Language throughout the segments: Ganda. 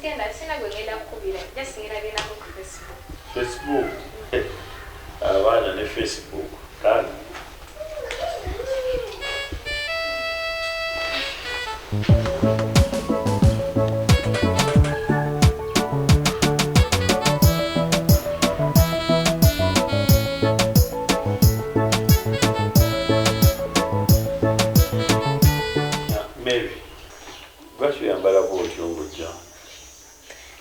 Sigenda sina gwe ngenda kukubira. Just ngenda genda ku Facebook. Facebook. Abana ne Facebook. Kale.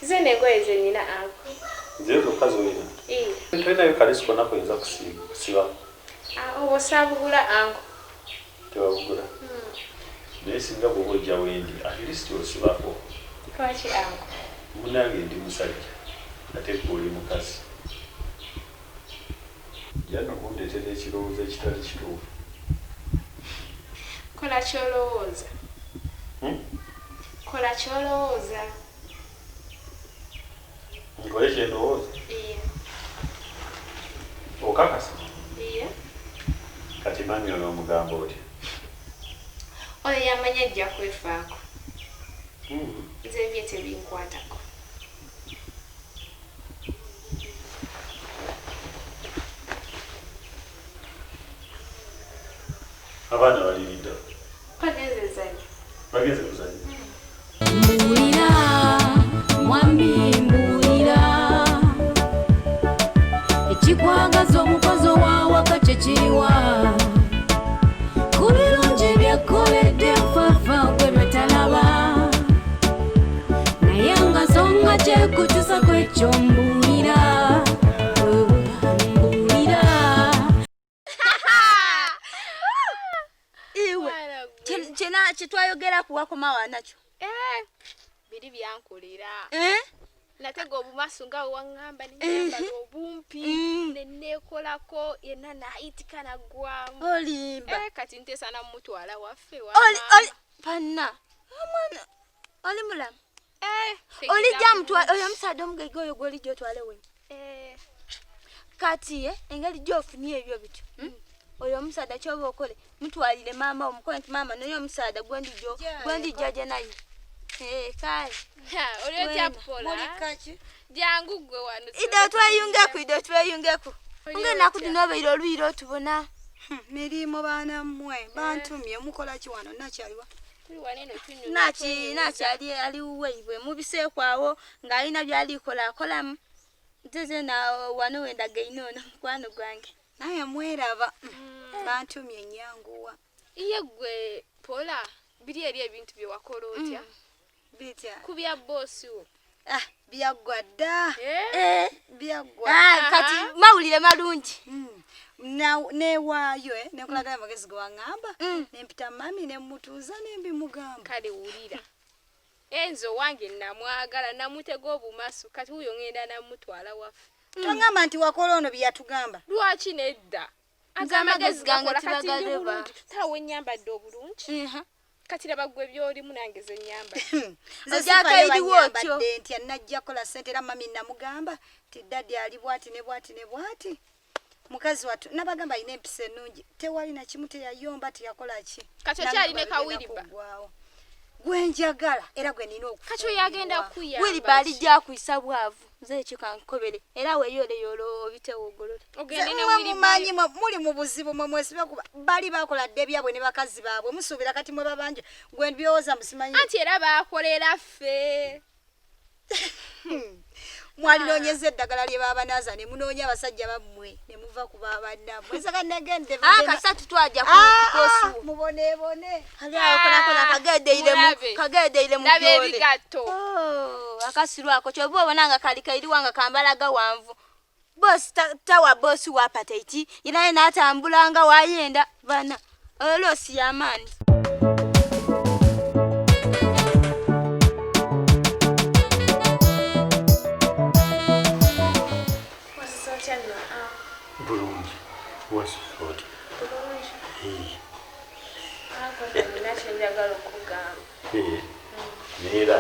Zene goeze nina ako. Zezo kazo wina. Ntwena yo kalisiko nako inza kusiba. Obo sabugula ango. Tewabugula. Nesinga bwojja wendi at least osibako. Kwachi ango. Munange ndi musajja. Ate kuli mukazi. Jana kundetera ekirowoozo ekitali kituufu. Kola kyolowooza. Kola kyolowooza. Nkole kyendowooza? Iya. Okakasa? Iya. Kati mami ono omugamba otya? Oyo yamanya ajja kwefaako. Nze ebye tebinkwatako. Abaana baliridda. Bageze zanyi. Bageze kuzannya. Mbulira, mwami mbulira. Ekikwagaza omukozi ow'awaka kye kiwa. Ku birungi byekkoledde nfafa gwe lwetalaba. Naye nga nsonga kyekukyusa kwekyo mbulira. Kitwayogera kuwakomawa nakyo. Biri byankolera. Natega obumaso nga wangamba n'enyamba obumpi nenekolako yenna nayitika nagwamu. Olimba. Kati ntesa na mutwala waffe wa. Oli panna. Omwana oli mulamu. Oli jamutwala oyo omusaadde omugege oyo gwoli gyotwale we. Kati engeri gy'ofunye ebyo bityo. Oyo omusaadde kyoba okole mutwalire mama omukole nti mama noyo omusaadde gwendijja naye. Kale. Oli otya pola. Oli kaki? Jangu gwe wano. Ide tweyungeku. Nga nakudina obeire olwire otubona. Mirimo baana mmwe bantumye mukola ki wano nakyaliwa. Nakyali ali weibwe mubiseekwawo ng'alina byalikola akolamu. Nze na wano wendaga inono mukwano gwange. Naye mweraba. Bantumye nyanguwa. Iye gwe pola biri eri ebintu bye wakola otya. Bitya. Kubya bosi wo. Byagwa dda. Byagwa. Kati mawulire malungi. Newaayo nekulaga amagezi gwaŋŋamba nempita mami nemutuuza nembimugamba. Kale wulira. Enzo wange namwagala namutega obumaso kati huyo ngenda namutwala waffe. Tongamba nti wakola ono byatugamba. Lwaki nedda? Amagezi gange tibagaleba. Tawe nyambadde obulungi. Kati laba gwe byoli munangeze nyamba. Nze jakayiriwo kyo. Nti anajja kola sente era mami namugamba ti daddy ali bwati ne bwati ne bwati. Mukazi watu nabagamba ine empisa ennungi tewali na kimu teyayomba tiyakola ki. Kati kyali ne kawiriba. Gwenjagala era gwe nina okufa. Kati yagenda kuya. Wili bali ja kuisa bwavu. Nze kikankobere. Era weyole yolo obitewogolole. Ogende ne wili manyi muli mu buzibu mwesibe kuba bali bakola debyabwe ne bakazi baabwe musubira kati mwe babanje gwe byoza musimanyi. Anti era bakolera ffe. Mwalinoonyeza eddagala lye babanaza ne munoonya abasajja bammwe ne muva ku babanna mwesaka negende kasatu twaja ku mubone ali akola kagedeire mu byole akasirwako kyoba obonanga kali kairiwanga kambalaga wanvu boss tawa boss wa pateti ina natambulanga wayenda bana olosi yamani. Bulungi. What's good? Bulungi. Ako nacho njagala okugamba. Nira.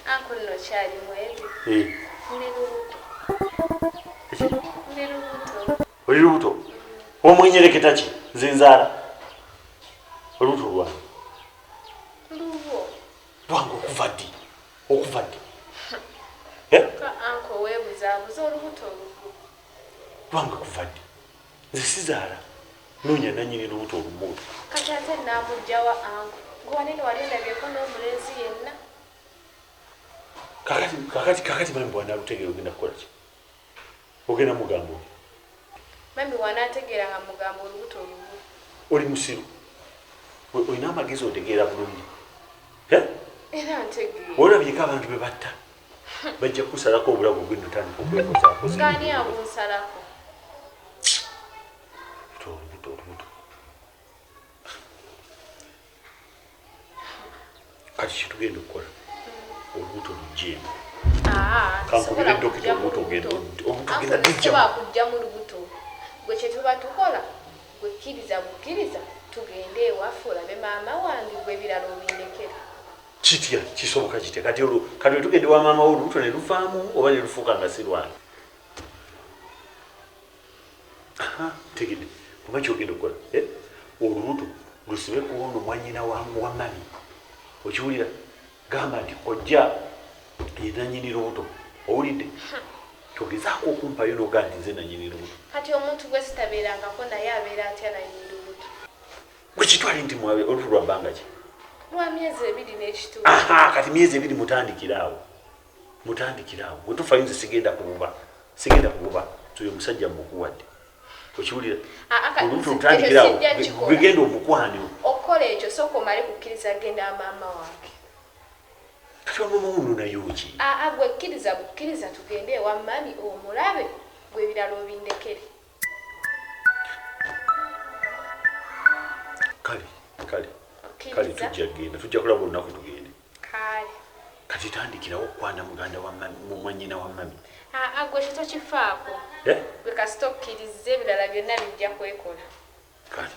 Ako no kyali mwezi. Oli lubuto. Omwenyereketa ki? Zinzala. Olubuto lwa. Lubo. anko webuzabuza olubuto olwo. Lwanga kuvadde. Nze sizaala. Noonya nannyini lubuto olumuutu. Kati ate naamugjawa anko. Gwe wanene wali ondabyeko n'omulenzi yenna. Kakati mami bw'anaalutegeera ogenda kukola ki? Ogenda mugamba oli? Mami wanaategeera nga mugamba olubuto olwo. Oli musiru. Olina amagezi otegeera bulungi. Era ntegeera. Olabyeko abantu be batta. Bajja kusalako obulago ogenda otandika okwekozaako. Ng'ani abunsalako? Olubuto. Kati kitugenda okukola. Olubuto lugyeemu. Kankubira dokita olubuto ogenda lugyamu. Kujja mu lubuto. Gwe kye tuba tukola, gwe kkiriza bukkiriza, tugende ewaffe olabe maama wange gwe ebirala obindekera. Kitya kisoboka kitya kati tugende wa maama wo olubuto ne luvaamu oba ne lufuuka nga si lwange. Tegedde kuba kyogenda okukola olubuto lusibe ku ono mwannyina wa mami. Okiwulira? Gamba nti ojja ye nannyini lubuto. Owulidde? Togezaako okumpayo n'ogaa nti nze nannyini lubuto. Kati omuntu gwe sitabeerangako naye abeera atya nannyini lubuto. Gwe kitwali nti mwabe olubuto lwa bbanga ki? Lwa myezi 2 n'ekitundu. Kati myezi 2 mutandikiraawo. Bwe tufayo nze sigenda kububa. Oyo omusajja mukuwadde. Okiwulira? Olubuto lutandikiraawo. Gwegenda omukwane. Okukola ekyo sooka omale kukkiriza genda maama wange. Kati wamama wuno nayo ki? Gwe kkiriza bukkiriza tugende ewa mami omulabe gwe ebirala obindekere. Kale tujja genda. Tujja kulaba olunaku tugende. Kale. Kati tandikirawo okwana muganda wa mwannyina wa mami. Gwe kito kifaako. Gwe kasita okkiriza ebirala byonna bijja kwekola. Kale.